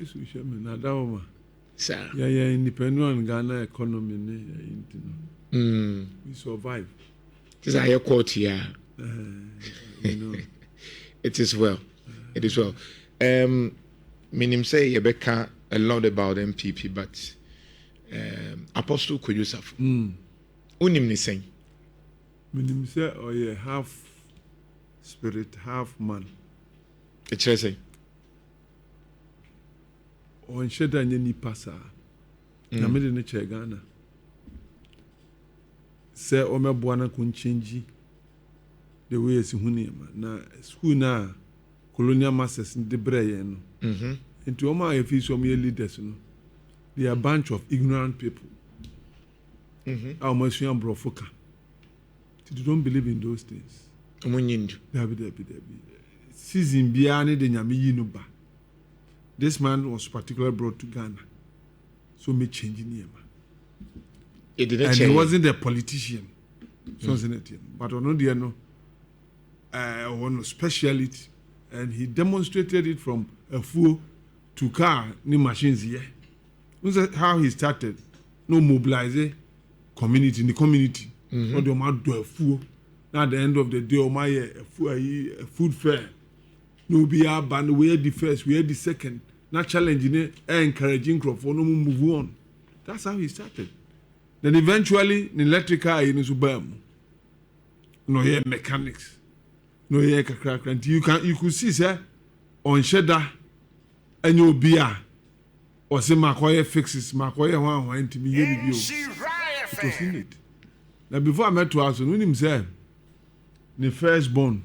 so shame na dawo sir. Yeah, independent on Ghana economy. We survive. This is a quote here. You know. It is well. It is well. Minim say Rebecca a lot about NPP, but Apostle Kuyusaf. Unim ni saying. Minim say half spirit, half man. It's say. On sheda nyeni pasa. Na me de ne che Ghana. Say o me boa na kun change the way esi huni na school na colonial masters in the brain. Into Oma, if you some leaders, they are a bunch of ignorant people. Our Messian Brofoka. They don't believe in those things. Season Biani de Nyami Yinuba. This man was particularly brought to Ghana. So me changing him. And he wasn't a politician. But on the no one speciality. And he demonstrated it from a fool to car, new machines here. That's how he started. No mobilize community in the community. Not the man do a fool. Now at the end of the day, a food fair. No be a band. We had the first, we had the second. Not challenging it, encouraging crop for no move on. That's how he started. Then eventually, the electrical in Subam. No here mechanics. No here crack. And you could see, sir, on Shedda. And you'll be or say Makoye fixes Makoye one to be here. It was in it. Now before I met to us, when him said the firstborn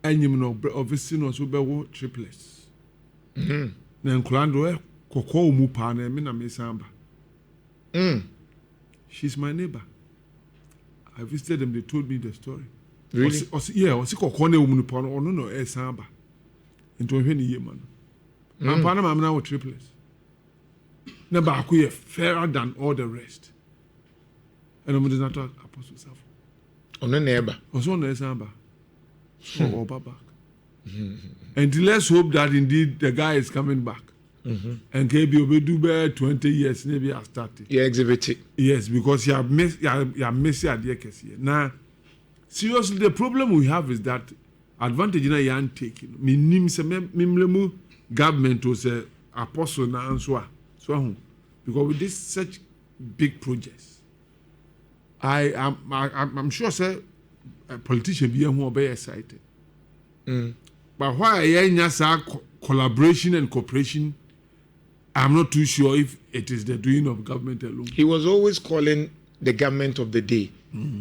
and you know obviously no so be triplets. Then Kulando Koko Mupane Mina Mesamba. She's my neighbor. I visited them, they told me the story. Really? Yeah, was it Kokone Umupano or no, Samba. Into a year, man. And Panama, I'm now triplets. Never are fairer than all the rest. And I'm not Apostle Safo. On a neighbor. Also, no Samba. Or back. And let's hope that indeed the guy is coming back. And KB Obedu 20 years, maybe I started. You exhibit it. Yes, because you have missed your idea. Now, seriously, the problem we have is that advantage in a young taking. Mimlemu government was a apostle na answer. So, because with this such big projects, I'm sure, sir, a politician be more very excited. But why a collaboration and cooperation? I'm not too sure if it is the doing of government alone. He was always calling the government of the day.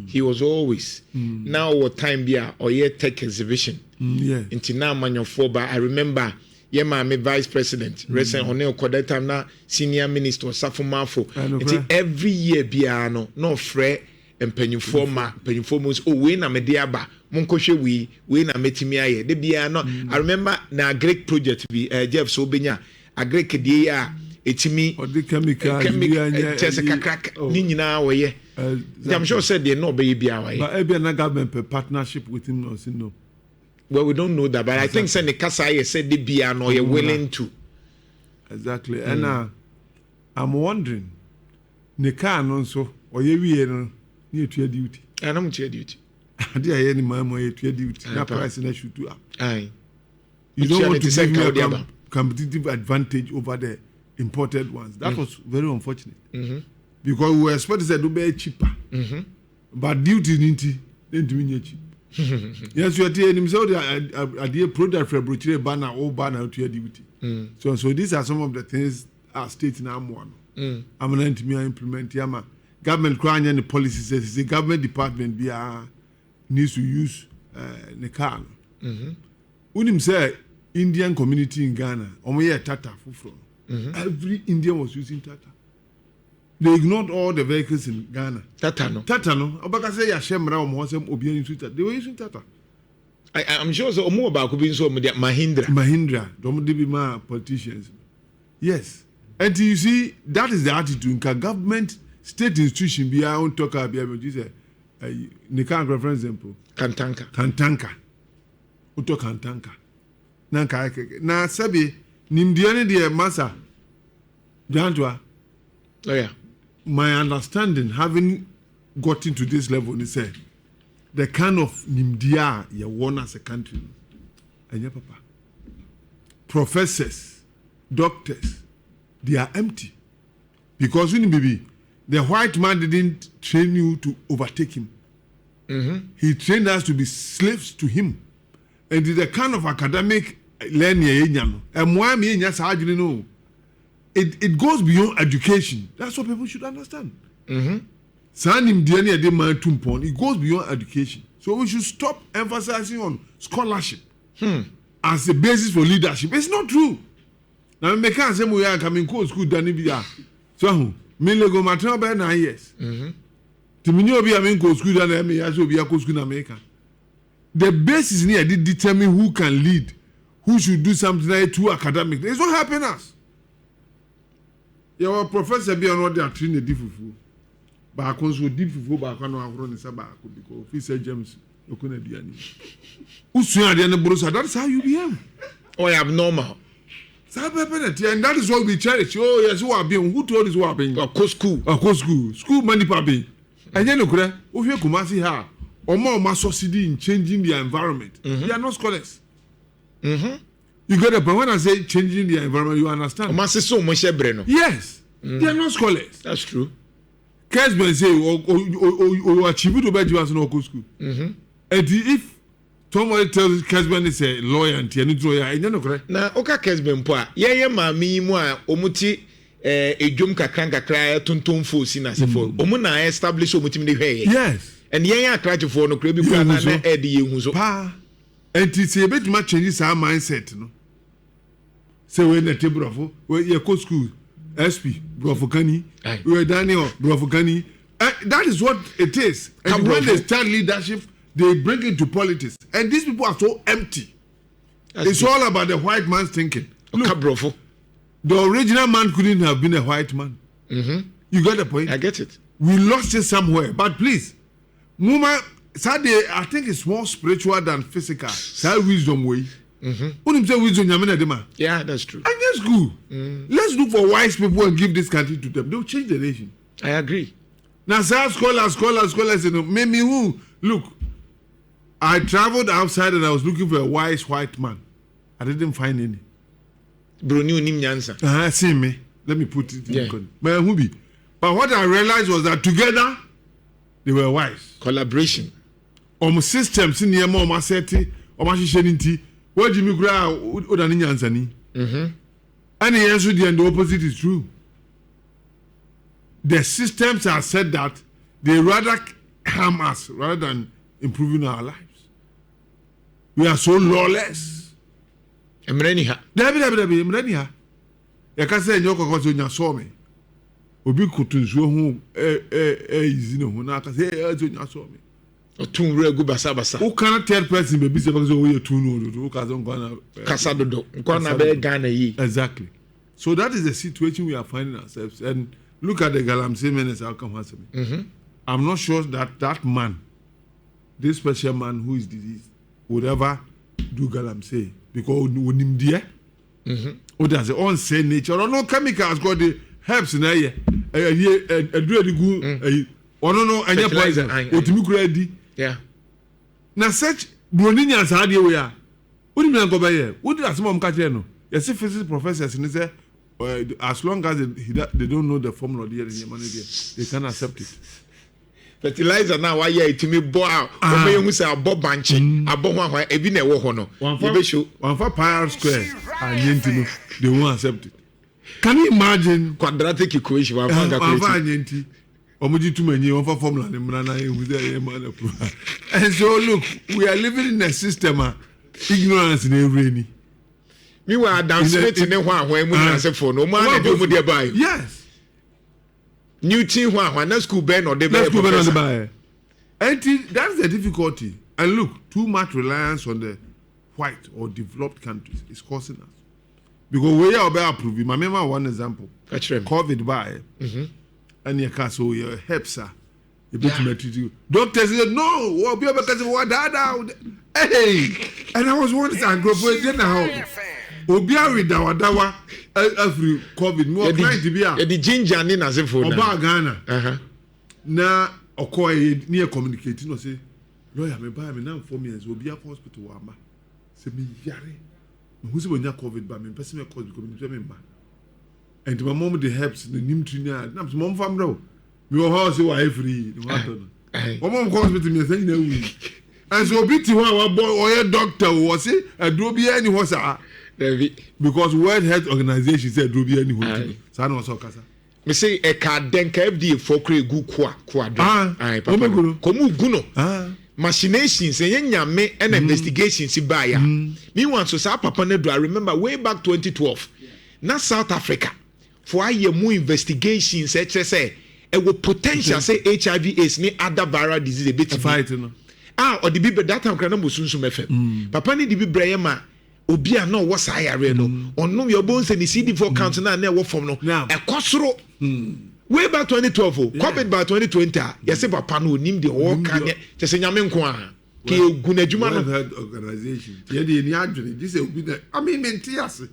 He was always. Now what time be or tech exhibition. Yeah. Until now man for but I remember my vice president, recent Honeo Kodeta na senior minister Safumafo. Until every year biano no fre and penufomos we na mediaba monkoshe we na metimiaye. De biano I remember na great project be Jeff Sobenya a great dia etimi or the chemical crack nina way. I'm sure said they no baby away. But every government partnership with him or no. Well, we don't know that, but exactly. I think Senator Kasai said the piano you're willing to. Exactly. And I'm wondering, Nika also or you near to your duty. And I'm to your duty. I did any man to your duty. That price and I should do up. Aye. You don't want to give a competitive advantage over the imported ones. That was very unfortunate. Because we were expected to be cheaper. But duty didn't do cheap. Yes, you are telling himself a dear product for a banner or banner to your duty. So these are some of the things our state now want. I'm going to implement Yama. Government crying and the policy says the government department needs to use the car. Unim say Indian community in Ghana, Tata from. Every Indian was using Tata. They ignored all the vehicles in Ghana. Tata no. Obaka say Yashemra Mosem Obian using Tata. They were using Tata. I'm sure so more about could be so Mahindra. Don't be my politicians. Yes. And you see, that is the attitude in government, state institution be our own talker be able to say Nika for example. Kantanka. Uto Kantanka. nanka na sabi nimdiane de masa Jantua. Oh yeah. My understanding, having gotten to this level, is say the kind of nimdia you want as a country, and your papa, professors, doctors, they are empty because when baby, the white man didn't train you to overtake him. He trained us to be slaves to him, and the kind of academic learning, and why me no. It goes beyond education. That's what people should understand. It goes beyond education. So we should stop emphasizing on scholarship as a basis for leadership. It's not true. Now, I can't say we are coming to school. So, me go matter about 9 years. To me, you be coming to school. School in America. The basis here did determine who can lead, who should do something like too academic. It's not helping us. Your professor be on what they are training the diffufu. But I can't deep fufu. But I can't run this about because if he said James, you couldn't do any. That's how you behave. Oh, abnormal. And that is what we cherish. Oh, yes, who are being who told us what being? School money papi. And then look, if you come see her, or more succeed in changing the environment. They are not scholars. You get it, but when I say changing the environment, you understand. Yes, they are not scholars. That's true. Kesben say, or achieve to bet you as no school. And if somebody tells Kesben is a lawyer and lawyer, I don't know. Now, Oka Kesben poa, yeah, mammy, moi, omuti, a jum kakra, tuntum fo sinasifo. Omuna establish omutim. Yes, and yeah, cry to for no crabby plan and Eddie Muzo. And it's a bit much changes our mindset, no? So when the table of where you go school, SP, Brofokani, we're Daniel, Brofokani. That is what it is. And when they start leadership, they bring it to politics. And these people are so empty. It's all about the white man's thinking. Look, the original man couldn't have been a white man. You got the point? I get it. We lost it somewhere. But please, Muma, Saturday, I think it's more spiritual than physical. That wisdom way. Yeah, that's true. And that's good. Let's look for wise people and give this country to them. They'll change the nation. I agree. Now, scholars, maybe who? Look, I traveled outside and I was looking for a wise white man. I didn't find any. Brunyu nim nyansa. See me. Let me put it in. But what I realized was that together, they were wise. Collaboration. Systems in the more seti, shenity. What Jimmy Gra or an Yansani? And the answer, the opposite is true. The systems are said that they rather harm us rather than improving our lives. We are so lawless. Emreniha. Emreniha. You can say, Yoko Kosonia saw me. Obi Kutunzo, who is no one. I can say, I saw me. Two real good basabasa. Who cannot tell person be busy because we are too no who can't go Casado. Exactly. So that is the situation we are finding ourselves. And look at the Galamsey menace outcome has been. I'm not sure that that man, this special man who is diseased, would ever do Galamsey because when him there, or does it on say nature or no chemicals got the herbs in there, a good or no, and your poison, what you ready. Yeah. Now such Brunians are the way. What do you mean go by here? What do some catch? Yes, physics professors and say as long as they don't know the formula there in your money there, they can accept it. Fertilizer now why you to me bow you say abo banchi abo hwan ebi na ewo ho no one for pi square and yenti they won't accept it. Can you imagine quadratic equation one for yenti omoji too many one for formula and so look, we are living in a system ignorance in every meanwhile down straight in one when we answer for no man dey do there by yes new team when na school ben or they buy and that's the difficulty. And look, too much reliance on the white or developed countries is causing us because we are about approving. I remember one example, COVID by and your castle your helps Doctors said, no, we'll be able to what that. Hey, and I was once and go for it now. Obia with dawa every COVID more trying to be the ginger in as if for Ghana. Na okoye near communicating no say lawyer me buy me now 4 years will be a hospital wama. Say me yare. Who's when you COVID by me person me cause because me ma. And my mom the helps the nim trina. Na mom fam do. Me house wa free. Mom calls me to me say na we. And so be to one boy or doctor was say aduro bi any was because World Health Organization said aduro bi any was. Sa na so kasa. Me say e ka denka FDA for kre gu kwa do. Papa. Komu gu no. Machinations and nyame and investigations by ya. Me want so sa papa ne do I remember way back 2012. Na South Africa for aye mu investigations say e wo potential say HIV AIDS ni other viral disease e beti fight no. Or the bibe that time kana mo sunsun FM. Papa ni di bibre ye ma obi a no wo sa yare no. Onno your bones and the CD4 count na na wo form no. E kosoro. Way back 2012, COVID by 2020, you say papa no nim the whole can just nyame nko a. Ke gunadwuma no health organization. Yeah, the adwene. This I mean mentias.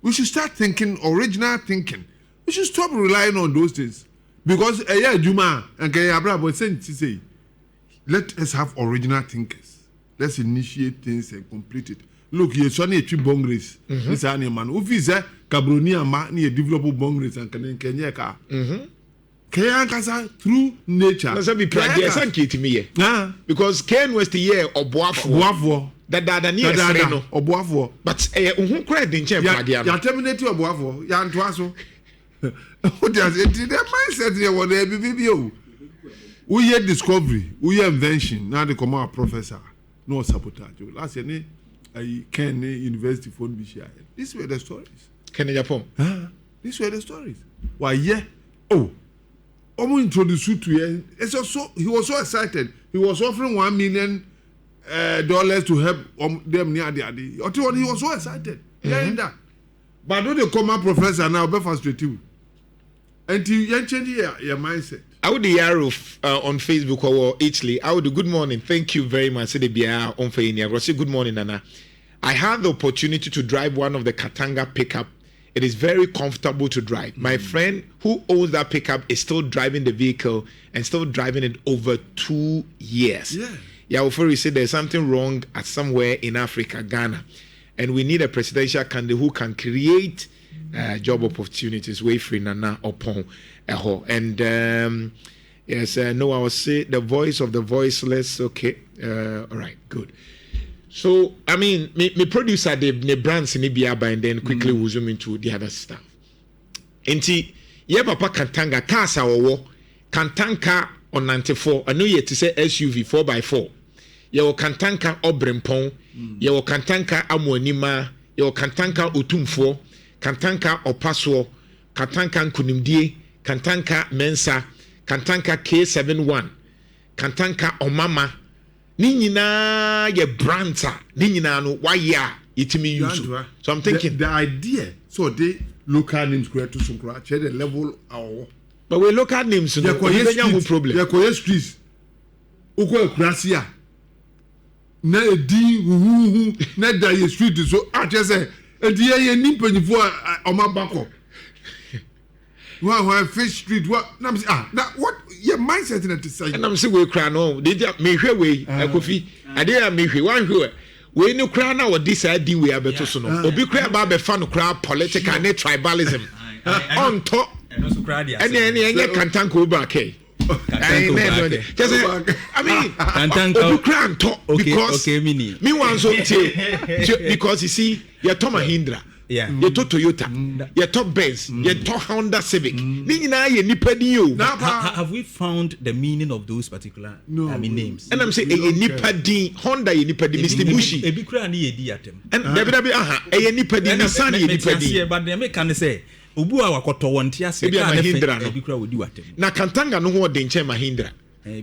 We should start thinking original thinking. We should stop relying on those things. Because adwuma and ke abrabo say let us have original thinkers. Let's initiate things and complete it. Look, you're trying to achieve bong race. This animal. If you say Cabroni ama ni develop bong race and can Kenya ka. Kenya kasa through nature. Let's be practical. San kiti me. Because Ken was the year oboafo. Dada ni esre no oboafo. But unhu kra de nche pradia no. Ya terminate oboafo. Ya ntoa so. What does it? The mindset here was there be o. We hear discovery, we hear invention. Now they come out professor. No sabotage. Last year I Ken University phone be share. These were the stories. Ken Agyapong. These were the stories. Why yeah? Oh, introduced you to you. It's also he was so excited. He was offering $1 million to help them near the idea. He was so excited. Hearing that. But don't they come out professor now? Be frustrated. Until you change your mindset. I would the arrow on Facebook or Italy. I would do good morning. Thank you very much. On say good morning, Nana. I had the opportunity to drive one of the Katanga pickup. It is very comfortable to drive. My friend who owns that pickup is still driving the vehicle and still driving it over 2 years. Yeah, before said there's something wrong at somewhere in Africa, Ghana, and we need a presidential candidate who can create job opportunities. Way free Nana upon. And yes, no, I will say the voice of the voiceless. Okay, all right, good. So I mean, me producer the brands in Ibiaba, and then quickly we'll zoom into the other stuff. Enti, yeah, Papa Kantanga Casa or Kantanka on 94. I know you to say SUV 4x4. Your Kantanka Obrempong, your Kantanka Amwanima, your Kantanka Utumfo, Kantanka Opaswo, Kantanka Kunimdie. Kantanka Mensa, Kantanka K71, Kantanka Omama, Nina ye branta, Nina no why ya itimi use. So I'm thinking the idea, so they local names create to some share the level our but we local names no problem. Ya koye streets. Uko Gracia. Na edi na da ye street so I just say edi ye nimpanifo omabako. Why Fish Street? What? Now what? Your mindset in it is saying. And I'm saying we cry no. They just me hear we. Kofi. I did me hear one hear. We no cry now. What this idea we have better so no. Obi cry about be fan cry political and tribalism. On top. And also cry there. And Kantanko back. I mean, Kantanko cry on top because me want so because you see your Tom Mahindra. Yeah. You talk Toyota, you talk Benz, you talk Honda Civic. Have we found the meaning of those particular names? And I'm saying a Nipadi, Honda, a Nipadi, Mr. Bushi. A big crown ye at him. And a Nipadi, a Sunny Nipadi. But they can say, Ubua Wakoto one Tias, Mahindra, a big crowd would do at him. Na Kantanga no more than Mahindra.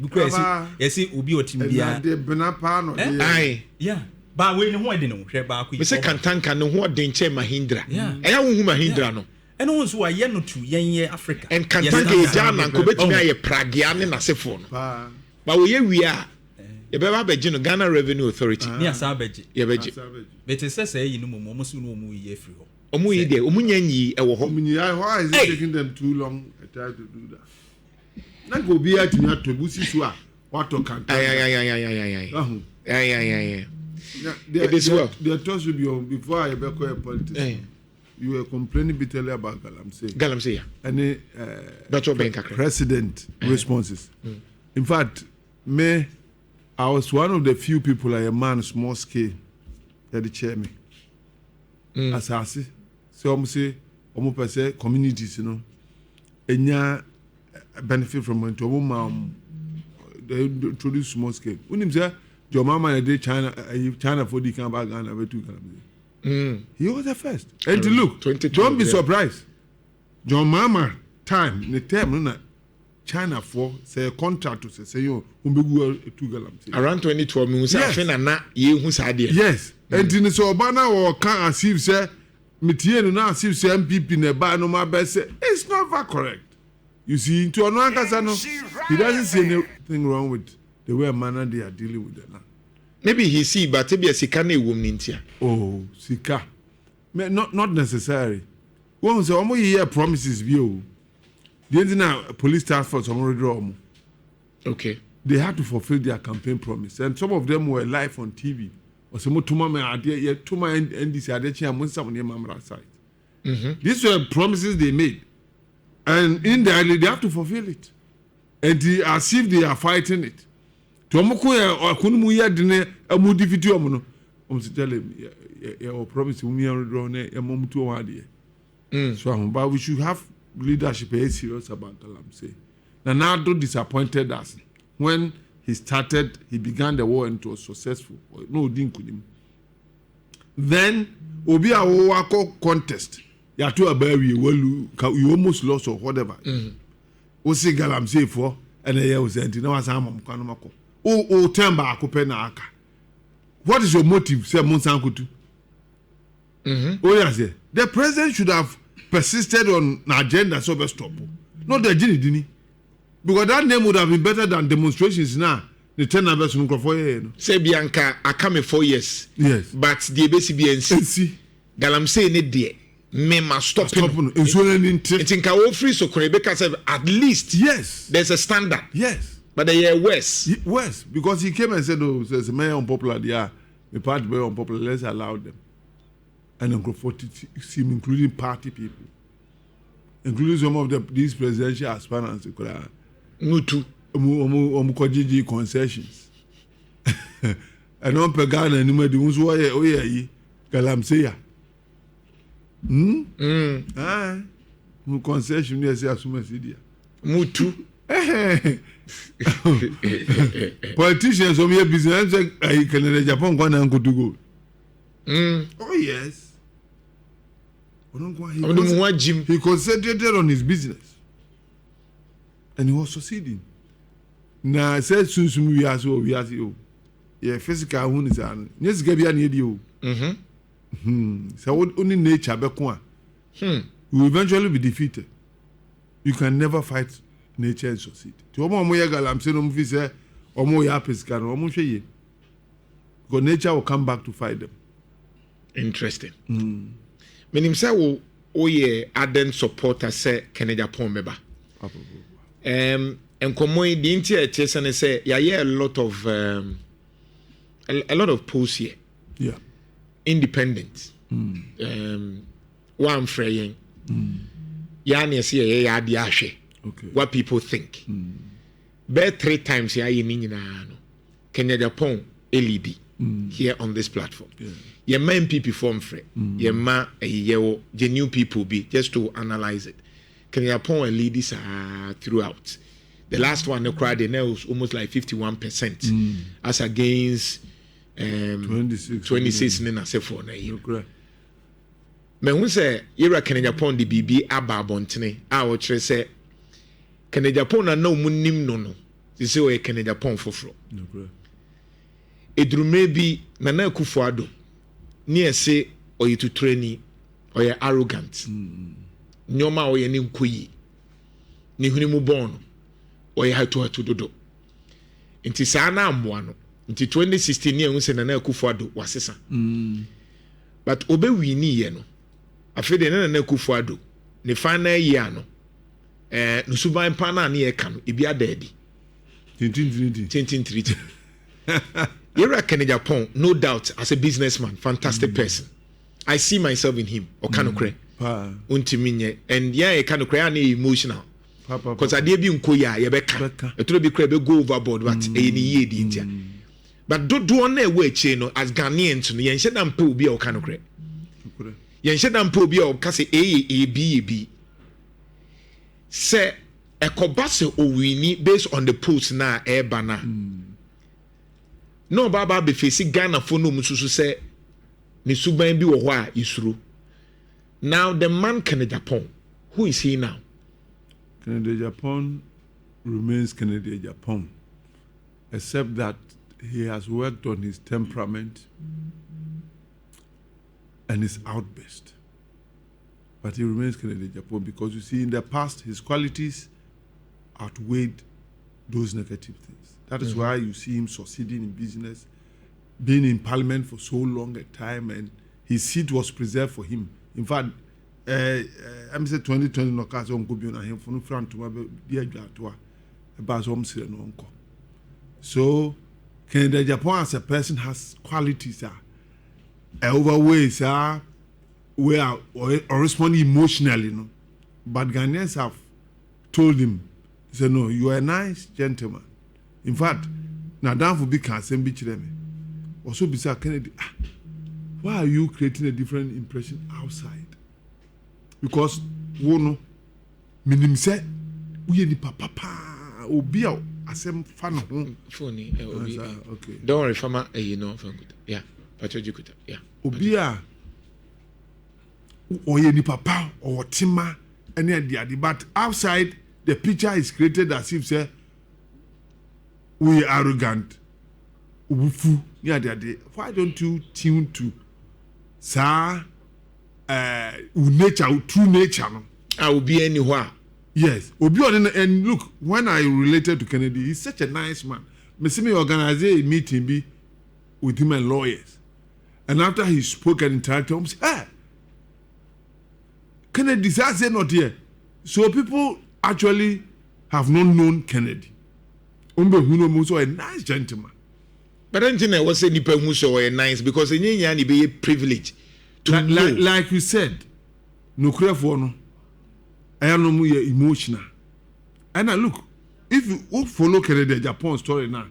Because you see, Ubi or Timbia, the Benapano. Aye, yeah. But we know why they know. We say Kantanka no more than Mahindra. Yeah. I have Mahindra no. And also I no to yen Africa. And Kantanga Jana Kobetumi Pragian and Asefon. But we are Yababa Bejino Ghana Revenue Authority. Near Sabeji. Yabeji. But it says, you know, almost no more year free. Omuide, Omunyanyi, why is it taking them too long a time to do that? Not go be at me to Busiswa. What to can. It is well. The toss will be on before I become a politician. You were complaining bitterly about Galamsey. And president responses. In fact, I was one of the few people, a man small scale, that the chairman. As I say, so I'm say, communities, you know, and benefit from it. They introduce small scale. When him say, your mama did China for the camp and I went to he was the first. And look, don't be surprised. Your mama time, the term, China for say a contract to say you around 2012, yes. Yes. And in so Obana or can't achieve say Mitian now achieve say NPP in a bar no my best. It's not very correct. You see, to another he doesn't see anything wrong with the way manner they are dealing with them. Maybe he see, but maybe a Sikane woman. Oh, Sika. Not necessary. One say, almost year promises view. The Indian police task force already. Okay. They had to fulfill their campaign promise, and some of them were live on TV. Or some to my idea, yet to my NDC, I did some near Mamra side. These were promises they made, and indirectly they have to fulfill it, and as if they are fighting it. Tomokoya or Kunumuya dine a modifity omono. Tell him, your promise we are drawn a moment to idea. So, but we should have leadership serious about Galamsey. Nanado disappointed us when he began the war and it was successful. No, didn't him. Then, Obi Awako contest. Yatu Abawi, well, you almost lost or whatever. What's the Galamsey for? And the year was ending. Now, I'm Kanamako. Oh, temba akupena aka. What is your motive? Say Monsankutu. Oh yes, the president should have persisted on an agenda so best stop. Not the Dini. Because that name would have been better than demonstrations now. The 10 numbers from Crawford. Say Bianca, I come 4 years. Yes. But the BCBNC. Galamsey need there. Me must stop. Think I will free so Rebecca said at least yes. There's a standard. Yes. But they are worse. Worse. Because he came and said, oh, there's a mayor unpopular, the party very unpopular, let's allow them. And then seem including party people. Including some of these presidential aspirants. Mutu. Omukojiji concessions. And on Pagana and Numa, the ones who are Galamsey. Concession, yes, Asuma Mutu. Politicians of your business I can Agyapong go and go to go. Oh yes. He concentrated on his business and he was succeeding. Now I said soon we are so yeah, physical one is an yes Gabian you. So only nature bekwa. You will eventually be defeated. You can never fight nature and succeed. To Omo Galamsey no mfi say Omo ya pesika no Omo hwe ye. Because nature will come back to fight them. Interesting. Meaning say wo ye ardent supporter say Agyapong meba. And komo the intia tese say ya a lot of a lot of posts here. Yeah. Independent. One fraying. Ya na say ya ade ahwe. Okay. What people think. But 3 times here in Agyapong LED here on this platform. Yeah, NPP form free. Yeah, the new people be just to analyze it. Agyapong LEDs are throughout. The last one the crowd was almost like 51% as against 26 in a for na year. Me who say Ira Agyapong the BB aba bontene a wo kire say Agyapong na munim no this is where Agyapong foforo. Edrume bi Nana Akufo-Addo near say or you to trainee or you arrogant. nyoma o ye ne nkoyi ne huni mu bon o ye hatu dodo nti saa na ammoa no nti 2016 ne ehun se Nana Akufo-Addo wasesa but obewi ni ye no afede Nana Akufo-Addo ne final year no no suban pa na ye ka no ebi adaadi tintin Nhyira Agyapong, no doubt, as a businessman, fantastic person. I see myself in him. Or kanokre, untiminye, and yeah, kanokre ani emotional. Because I did be unkoya, yebeka. It will be crebe go overboard, but any ye di India. But do one way chain as Ghanaians, yen shed and po be or kanokre. Yen shed and po be or kasi A. Say a kobase o wini based on the post na bana. No baba be face Ghana for no mususu say ni suban bi wo ho a isuru. Now the man Agyapong, who is he now? Agyapong remains Agyapong, except that he has worked on his temperament and his outburst. But he remains Agyapong because you see in the past his qualities outweighed those negative things. That is why you see him succeeding in business, being in parliament for so long a time, and his seat was preserved for him. In fact, I'm saying 2020 no case on Gobion and him for no front to my dear Gatua, about home no uncle. So, Agyapong as a person has qualities overweight, where or respond emotionally, no. But Ghanaians have told him, say no, you are a nice gentleman. In fact, now down for big cancer, be chilling. Also, beside Kennedy, why are you creating a different impression outside? Because wono, minim say, we the papa, obia, asem fan home. Funny, okay. Don't worry, Fama, you know, yeah, Patrick, yeah. Obia, or ye papa, or Tima, any idea, but outside, the picture is created as if, say, we are arrogant. Ufu. Why don't you tune to nature, true nature? I will be anywhere. Yes. And look, when I related to Kennedy, he's such a nice man. Me organize a meeting with him and lawyers. And after he spoke and interacted, I said, hey, Kennedy says not here. So people actually have not known Kennedy. So a nice gentleman. But I think I was saying who so nice because in Yanya be a privilege to like you said, no clear for no. I am no more emotional. And I look, if you follow Agyapong story now,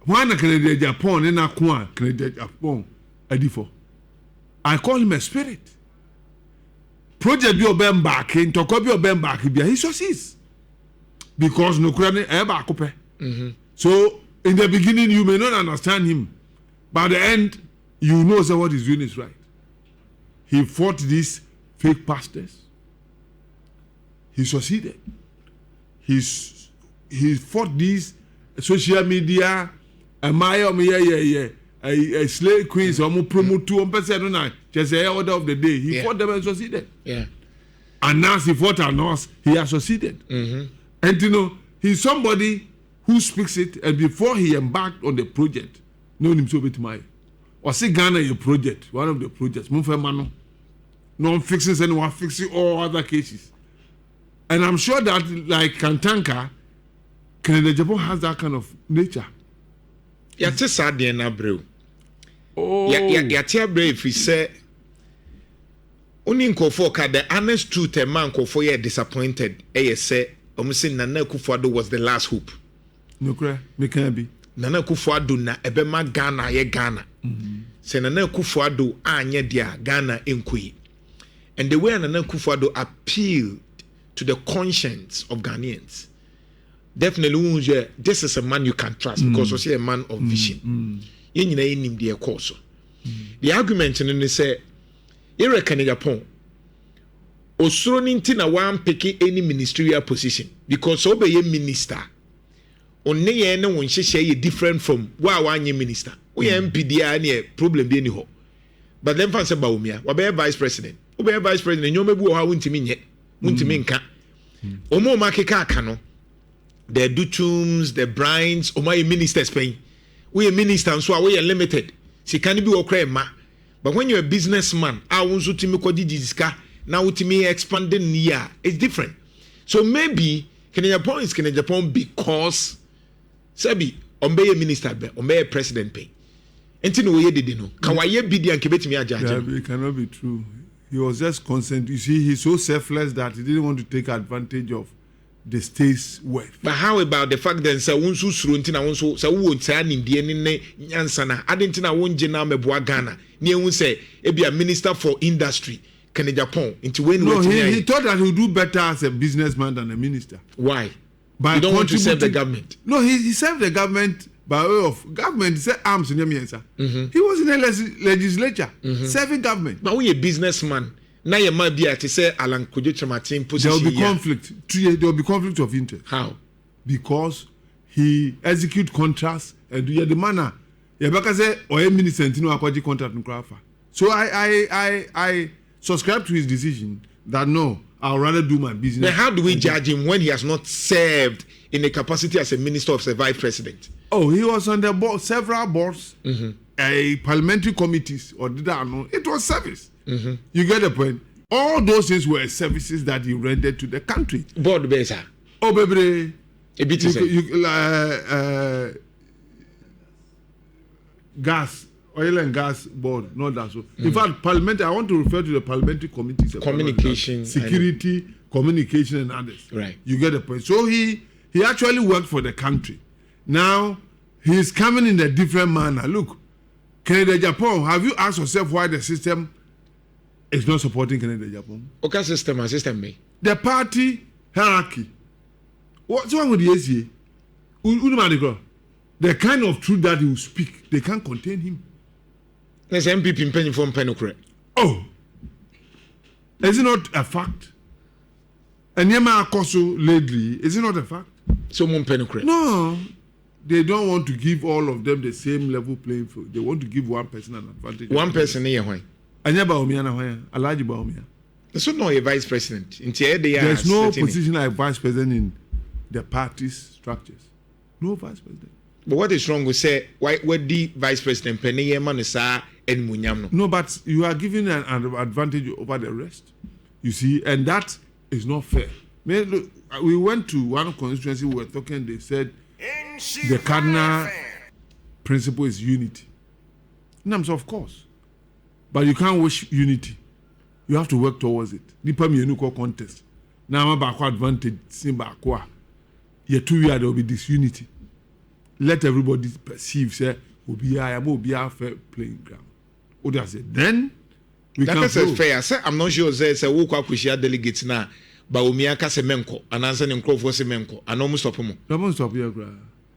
why not Agyapong and Akwa Agyapong Adifo? I call him a spirit. Project be obem back in Tokobi obem back he succeeds because no clear ever coupe. So in the beginning you may not understand him, but at the end you know that what he's doing is right. He fought these fake pastors. He succeeded. He fought these social media slave queens promote to person just the order of the day. He fought them and succeeded. Yeah. And now he fought and us, he has succeeded. And you know, he's somebody who speaks it, and before he embarked on the project, no him so bit my or say Ghana a project, one of the projects, Mumfemano, non fixing anyone fixing all other cases. And I'm sure that like Kantanka, Agyapong has that kind of nature. Yate sad na bro. Oh, yate bro if we say only nkofo ka the honest truth a man nkofo ye disappointed say say Nana Akufo-Addo was the last hope. No cry, me can be. Nana Akufo-Addo na ebema Ghana ye Ghana. Say Nana Akufo-Addo anye dia Ghana enkui. And the way Nana Akufo-Addo appealed to the conscience of Ghanaians, definitely this is a man you can trust because he's a man of vision. The argument in say, Nhyira Agyapong, Osoro ninti na one pick any ministerial position because obey a minister. Onne ye ne won hye different from one minister. We MPD any problem be any ho. But then fancy BAWUMIA, we be vice president. We be vice president, you mebu ha wuntimi nye. muntimi nka omo makeka aka no the duchums the brines omo ministers pen we minister so we limited sika ni bi okra ma but when you're a businessman wonso timi kodi disika na wotimi expanding year it's different so maybe Agyapong is Agyapong because sabi ombe minister be ombe president pay enti no we did no ka waye bidi anke betimi ajaje it cannot be true. He was just concerned. You see, he's so selfless that he didn't want to take advantage of the state's wealth. But how about the fact that say wonso suro nti na wonso say wo ntia nimdie ne nyansa na adenti na wonje na meboa Ghana ne ehun say e be a minister for industry Agyapong into when he thought that he would do better as a businessman than a minister. Why? By you don't want to serve the government. No, he served the government by way of government. He said arms in Yemiensa. He was in the legislature serving government. But we a businessman. Now you might be at to say Alan Kojo position. There will be conflict. There will be conflict of interest. How? Because he execute contracts and the manner. Because say or minister ntino akwaji contract nkrafa. So I subscribe to his decision that no, I'll rather do my business. But how do we judge him when he has not served in a capacity as a minister of the vice president? Oh, he was on the board, several boards, parliamentary committees, or did I know? It was service. You get the point? All those things were services that he rendered to the country. Board besa. Oh, baby. A bit gas. Oil and gas board, not that so. In fact, parliamentary. I want to refer to the parliamentary committees. Communication, security, communication, and others. Right. You get the point. So he actually worked for the country. Now he is coming in a different manner. Look, Agyapong. Have you asked yourself why the system is not supporting Agyapong? Okay, system me. The party hierarchy. What's wrong with the ACA? The kind of truth that he will speak, they can't contain him. There's NPP penny from Penocre. Oh, is it not a fact? And Yema Akoso lately, is it not a fact? So Penocre. No, they don't want to give all of them the same level playing field. They want to give one person an advantage. One person here, why? BAWUMIA na why? Alhaji BAWUMIA. So no a vice president. There's no position like vice president in the party's structures. No vice president. But what is wrong with say why the vice president penny man is and munyam no, but you are giving an advantage over the rest. You see, and that is not fair. We went to one constituency, we were talking, they said the cardinal principle is unity. And of course. But you can't wish unity. You have to work towards it. Nipa mi enuko contest. Now I'm back advantage. Simba there will be disunity. Let everybody perceive say obi a fair playing ground. What I said. Then we that can is fair. Say I'm not sure say wo kwa kushia delegates na BAWUMIA ka se menko anansa ne nkrofo se menko anom stop mo. Don't stop here, bro.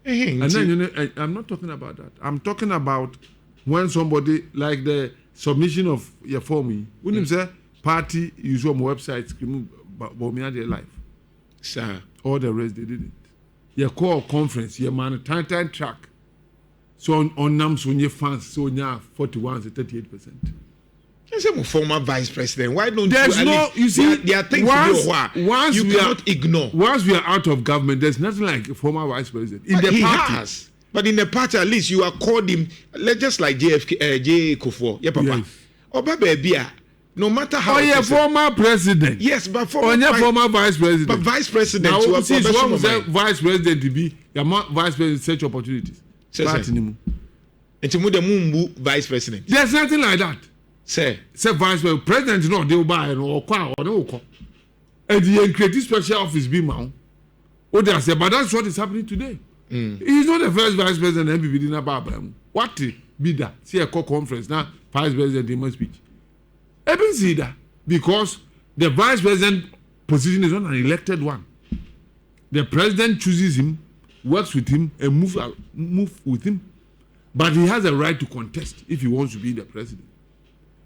And then I'm not talking about that. I'm talking about when somebody like the submission of your form. When you say party use on websites BAWUMIA their life. Sir. All the rest they didn't. Your call conference, your man time track. So on NAMS when your fans so now 41 to 38%. It's a former vice president. Why don't there's you see there are things once you cannot ignore. Once we are out of government, there's nothing like a former vice president. In the party. Has. But in the party, at least you are called him just like J. Kufuor. Yeah, Papa. Oba Bebia. No matter how. Oh, yeah, former president. Yes, but former vice president. But vice president. Now, you see, one was vice president to be vice president search opportunities. Vice president. There's nothing like that. Say vice president, no, they will buy or call or no call. And the creative special office be man. What they say, but that's what is happening today. He's not the first vice president NPP in Abraham. What be that? See a call conference now, vice president in my speech. I don't see that because the vice president position is not an elected one. The president chooses him, works with him, and move with him. But he has a right to contest if he wants to be the president.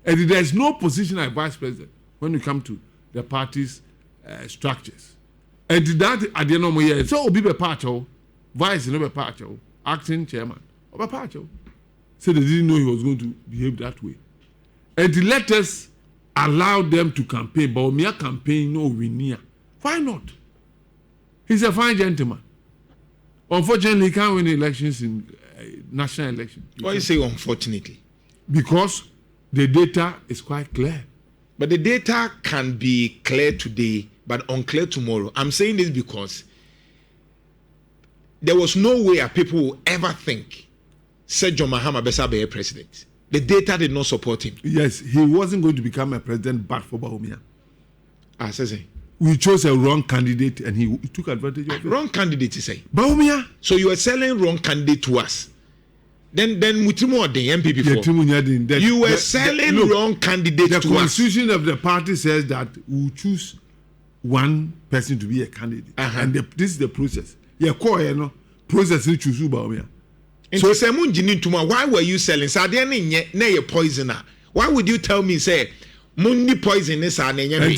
And there is no position like vice president when you come to the party's structures. And that at the end of the year, so be a part of vice, no be part of acting chairman, or a part of. So they didn't know he was going to behave that way. And let us allow them to campaign. BAWUMIA campaign no winia. Why not? He's a fine gentleman. Unfortunately, he can't win elections in national elections. Why you say unfortunately? Because the data is quite clear. But the data can be clear today, but unclear tomorrow. I'm saying this because there was no way people will ever think John Mahama Besa be a president. The data did not support him. Yes, he wasn't going to become a president but for BAWUMIA. Say. We chose a wrong candidate and he took advantage of it. Wrong candidate, you say? BAWUMIA. So you are selling wrong candidate to us. Then Mutimo the NPP you were selling wrong candidate to us. The constitution of the party says that we choose one person to be a candidate. And this is the process. Process to choose BAWUMIA. So why were you selling? Poisoner. Why would you tell me say Mundi poison is an enemy?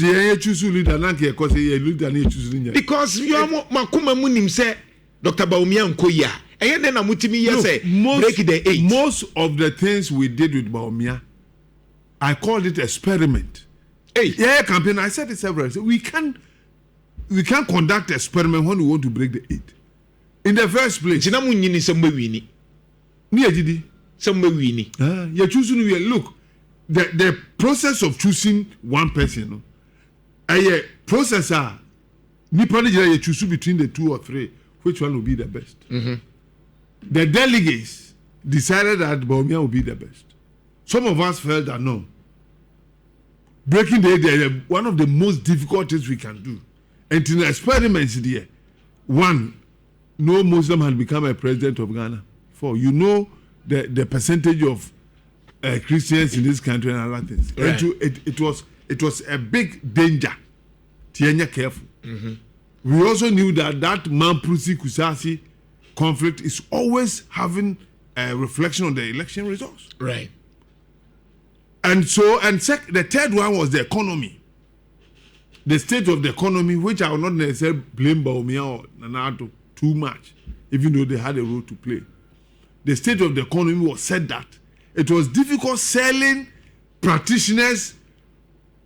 Because you are Makuma Munim say Dr. BAWUMIA Nkoya. And then say break the 8. Most of the things we did with BAWUMIA, I called it experiment. Campaign. I said it several times. We can't conduct experiment when we want to break the 8. In the first place, you're choosing. Look, the process of choosing one person, a processor, you choose between the 2 or 3, which one will be the best? The delegates decided that BAWUMIA will be the best. Some of us felt that no, breaking the 8 one of the most difficult things we can do. And in the experiments there, one, no Muslim had become a president of Ghana. You know the percentage of Christians in this country and other things. Right. It was a big danger. Tienya careful. We also knew that Mamprusi Kusasi conflict is always having a reflection on the election results. Right. And so, the third one was the economy. The state of the economy, which I will not necessarily blame BAWUMIA or Nanato too much, even though they had a role to play. The state of the economy was said that it was difficult selling practitioners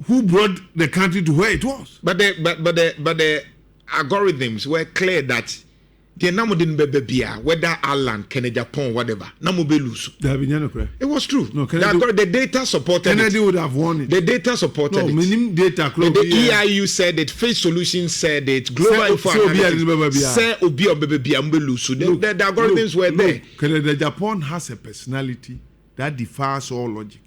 who brought the country to where it was. But the algorithms were clear that the namu didn't be whether Alan, Agyapong, whatever. Namu be lose. It was true. No, the data supported Kennedy it. Would have won it. The data supported it. Minimum data. The EIU said it. Face Solutions said it. Global Info said Obi Obebebi Ambelusu. The algorithms were there. Agyapong has a personality that defies all logic.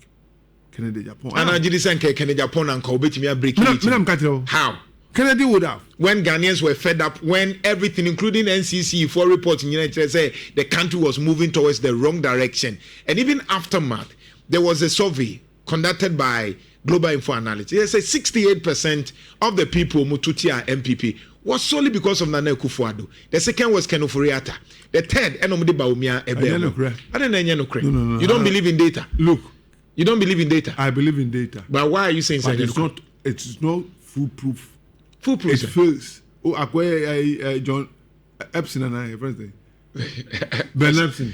Agyapong. And I did say Agyapong and Kaubetimi breaking it. How? Kennedy would have. When Ghanaians were fed up, when everything, including NCC, for reports in the United States, the country was moving towards the wrong direction. And even aftermath, there was a survey conducted by Global Info Analytics. They said 68% of the people Mututia NPP was solely because of Nana Akufo-Addo. The second was Ken Ofori-Atta. The third, Enomide BAWUMIA Ebemo. I don't know. No. You don't believe in data. Look. You don't believe in data. I believe in data. But why are you saying so? It's not foolproof. Foolproof. It feels. John Epson and I, friends. Ben Epson.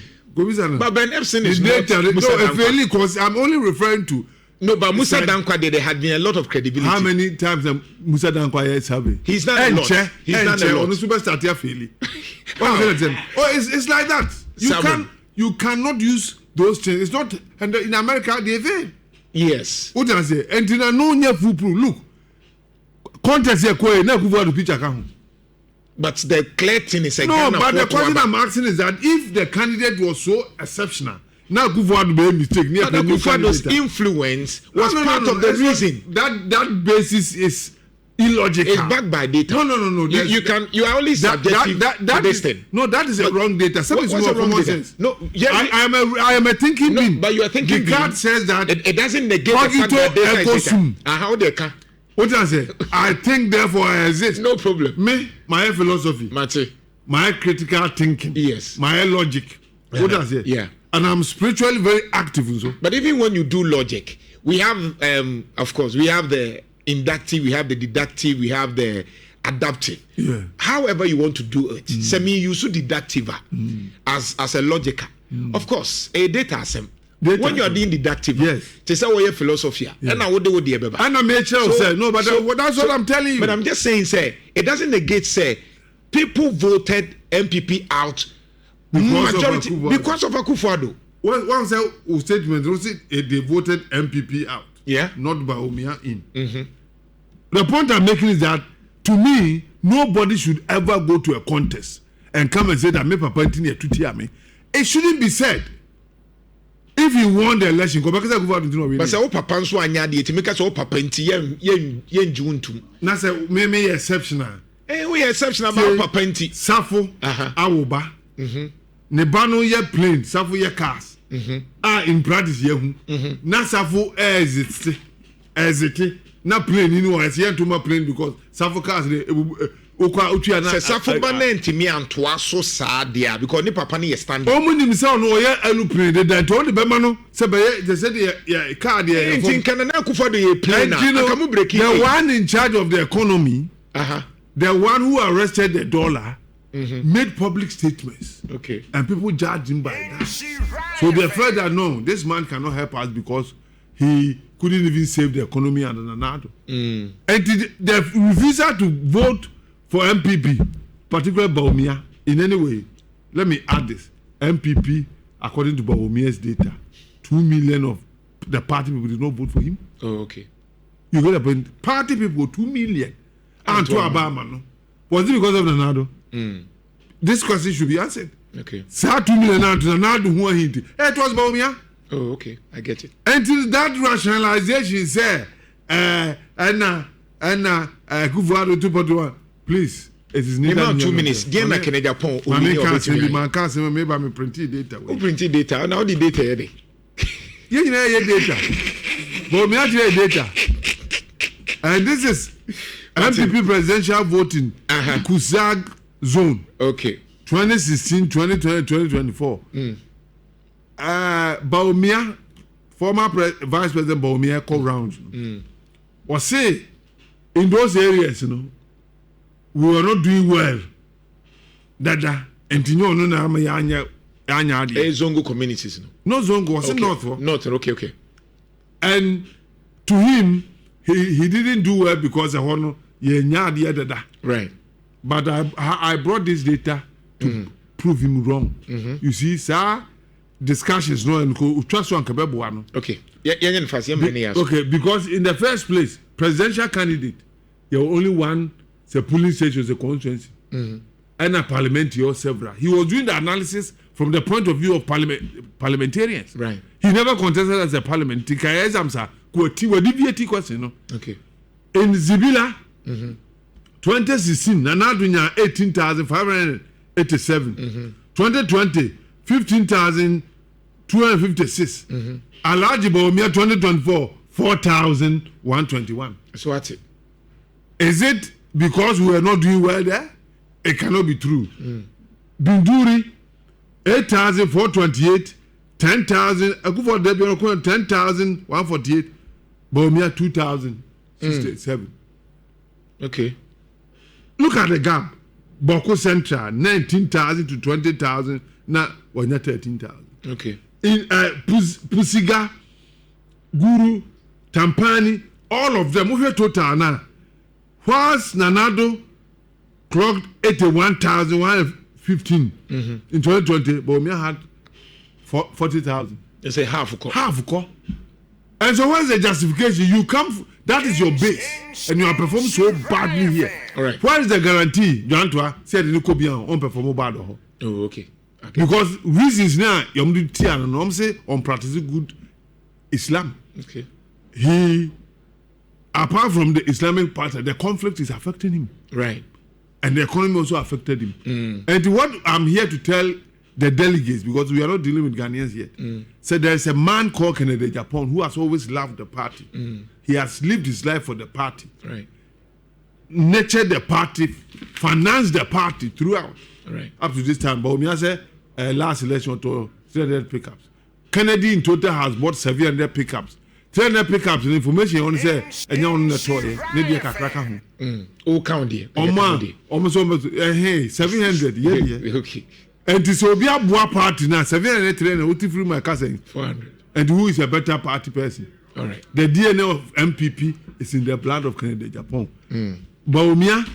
But Ben Epson is data. No, because I'm only referring to. No, but Musa Dankwa, there had been a lot of credibility. How many times Musa Dankwa is having? He's not a lot. He's not a lot. On the superstar, fairly. It's like that. You cannot use those things. It's not. And in America, they fail. Yes. What I say? And in a no foolproof. Look. Contest here, picture. But the clear thing is no. But the question I'm asking is that if the candidate was so exceptional, now Kufuor made mistake. But Kufuor's influence was part of the reason. That basis is illogical. It's backed by data. No. You are only subjective to this thing. No, that is a wrong data. What's a wrong data? No, I am a thinking being. But you are thinking. The card says that it doesn't negate the fact that data is data. How they can? What I say? I think, therefore I exist. No problem. Me, my philosophy, my critical thinking, yes, my logic. What I say? Yeah. And I'm spiritually very active. So. But even when you do logic, we have, of course, we have the inductive, we have the deductive, we have the adaptive. Yeah. However you want to do it. Semi use deductive as a logical. Of course, a data when you are doing deductive, yes, to say what your philosophy, and I would do the ebeba. And I made sure say no, but that's what I'm telling you. But I'm just saying, say it doesn't negate. Say people voted NPP out because of Akufo-Addo. One statement was it they voted NPP out. Yeah, not BAWUMIA in. Mm-hmm. The point I'm making is that to me, nobody should ever go to a contest and come and say that me papa intini etuti me. It shouldn't be said. If you won the election, go back to Akufo-Addo. But say o papa nso anya de, it make us o papa inti yen juntum. Na say me exceptional. We exceptional about papa inti. Safo awoba. Mhm. Ne ba no ye plane, Safo ye cars. Mhm. In practice ye hu. Na Safo exit. Na plane ni no ye to my plane because Safo cars dey okwa otua na. Se Safo ba na ntimi antoa so saa dia because ni papa ni ye standing. O munim say no ye aeroplane dey that o de be ma no se be they say the car dey. Ntin kana na Akufo-Addo ye plane na akamu breaking. The one in charge of the economy, the one who arrested the dollar, made public statements. Okay. And people judged him by that. So they felt that no, this man cannot help us because he couldn't even save the economy under Nanado. And the refusal to vote for NPP, particularly BAWUMIA, in any way, let me add this. NPP, according to BAWUMIA's data, 2 million of the party people did not vote for him. Oh, okay. You get a point. Party people, 2 million. And to Obama, no? Was it because of Nanado? This question should be answered. Okay. Sa 2 million and to Nanado who are hinting. It was BAWUMIA. Oh, okay. I get it. Until that rationalization say, Akufo-Addo 2.1, please. It is neither. About 2 minutes. Game like Agyapong. Man can't say maybe I'm printing data. Who printed data? Now the data here. Yeah, you know your data. BAWUMIA data. And this is NPP presidential voting, Kusag zone. Okay. 2016, 2020, 2024. BAWUMIA, former Vice President BAWUMIA called rounds. Was say in those areas, you know, we were not doing well. Dada, and you know, no, Zongo communities, no Zongo was okay. North. North, okay. And to him, he didn't do well because of honor. Right. But I brought this data to prove him wrong. You see, sir, discussions no and trust one kabebo. Okay. Okay, because in the first place, presidential candidate, there were only one the polling station, the constituency, and a parliamentary or several. He was doing the analysis from the point of view of parliamentarians. Right. He never contested as a parliamentary. Okay. In Zibila, 2016, Nanadunya 18,587. 2020, 15,256. Alaji BAWUMIA 2024, 4,121. So what's it? Is it because we are not doing well there? It cannot be true. Binduri, 8,428, 10,000, Akufo-Addo 10,148, BAWUMIA 2,067. Okay. Look at the gap. Boko Central, 19,000 to 20,000, now we're 13,000. Okay. In Pusiga, Guru, Tampani, all of them, we have total now. Whilst Nanado clocked 81,115 in 2020, BAWUMIA had 40,000. They say half a call. And so what's the justification? You come, that is your base, and you are performing so badly here. All right. What is the guarantee? Joantua said you could be on perform bad. Oh, okay. Because reasons now, you say on practicing good Islam. Okay. He, apart from the Islamic part, the conflict is affecting him. Right. And the economy also affected him. And what I'm here to tell the delegates, because we are not dealing with Ghanaians yet, so there is a man called Agyapong who has always loved the party. He has lived his life for the party. Right. Nurtured the party, financed the party throughout. Right. Up to this time. BAWUMIA said last election to 300 pickups. Kennedy in total has bought 700 pickups. 300 pickups and information on say and you on the toy maybe a kakraka ho. Oh count there. Almost 700 yeah. Okay. And this will be a boa party now 700 train what free my cousin 400. and who is a better party person. All right. The DNA of NPP is in the blood of Kennedy Agyapong. BAWUMIA,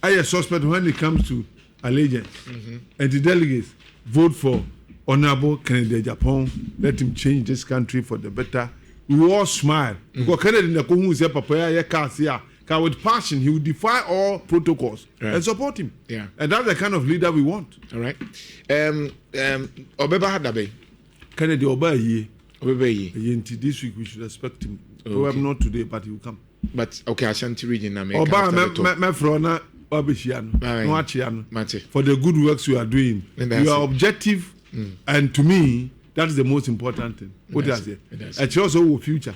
I a suspect when it comes to allegiance, and the delegates vote for Honorable Kennedy Agyapong. Let him change this country for the better. We will all smile because Kennedy Agyapong say Papa with passion, he will defy all protocols and support him. Yeah. And that's the kind of leader we want. All right. Obeba Hadabe. Kennedy Obaye. This week we should expect him. Probably not today, but he will come. But okay, Ashanti region. For the good works you are doing. You are objective, and to me, that's the most important thing. What does it? It's also future.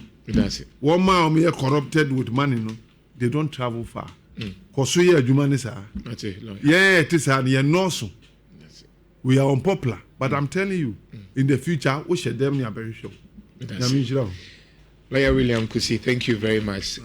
One man who are corrupted with money, no, they don't travel far. Because we are human, yeah, it is we are unpopular, but I'm telling you, in the future, we should them very sure. Lawyer William Kusi, thank you very much.